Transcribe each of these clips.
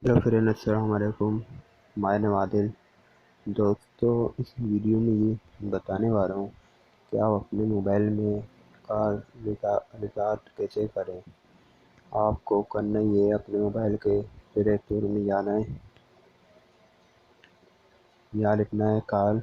Hello friend, अस्सलाम वालेकुम। My name Adil. दोस्तों, इस वीडियो में ये बताने वाला हूँ कि आप अपने मोबाइल में का रिचार्ज कैसे करें। आपको करना ये है, अपने मोबाइल के प्ले स्टोर में जाना है। यहाँ लिखना है कॉल।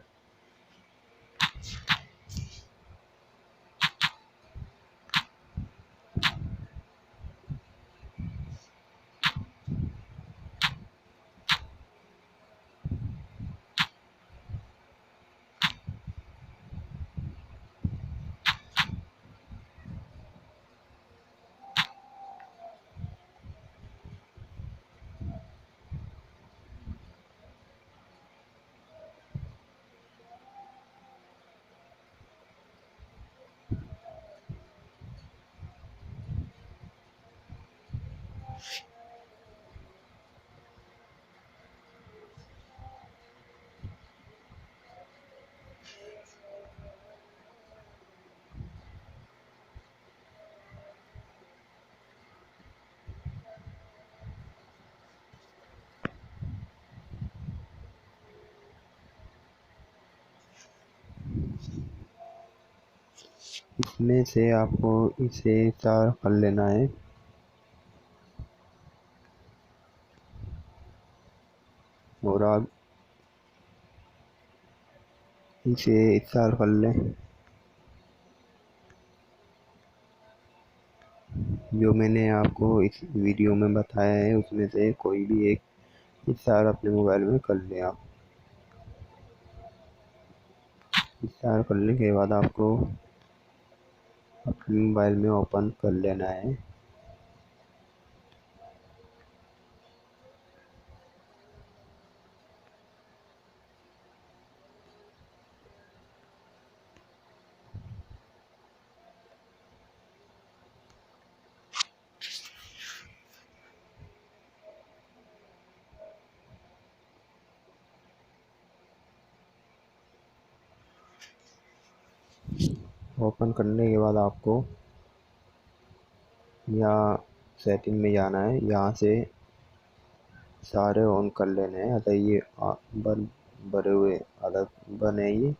इसमें से आपको इसे इंस्टॉल कर लेना है और आप इसे इंस्टॉल कर लें। जो मैंने आपको इस वीडियो में बताया है उसमें से कोई भी एक इंस्टॉल अपने मोबाइल में कर लें आप। इंस्टॉल करने के बाद आपको अपने मोबाइल में ओपन कर लेना है। ओपन करने के बाद आपको यहाँ सेटिंग में जाना है। यहाँ से सारे ऑन कर लेने हैं। अगर ये बन भरे हुए अगर बने ये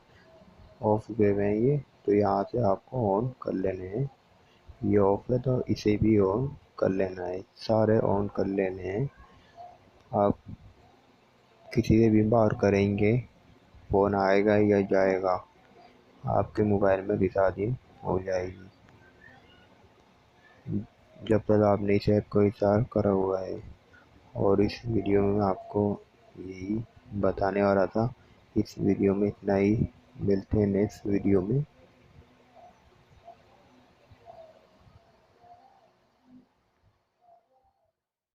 ऑफ हुए हैं ये, तो यहाँ से आपको ऑन कर लेने हैं। ये ऑफ है तो इसे भी ऑन कर लेना है। सारे ऑन कर लेने हैं। आप किसी से भी बात करेंगे फ़ोन आएगा या जाएगा, आपके मोबाइल में रिचार्जिंग हो जाएगी जब तक आपने इसे ऐप को इंस्टॉल करा हुआ है। और इस वीडियो में आपको यही बताने वाला था। इस वीडियो में इतना ही। मिलते हैं नेक्स्ट वीडियो में।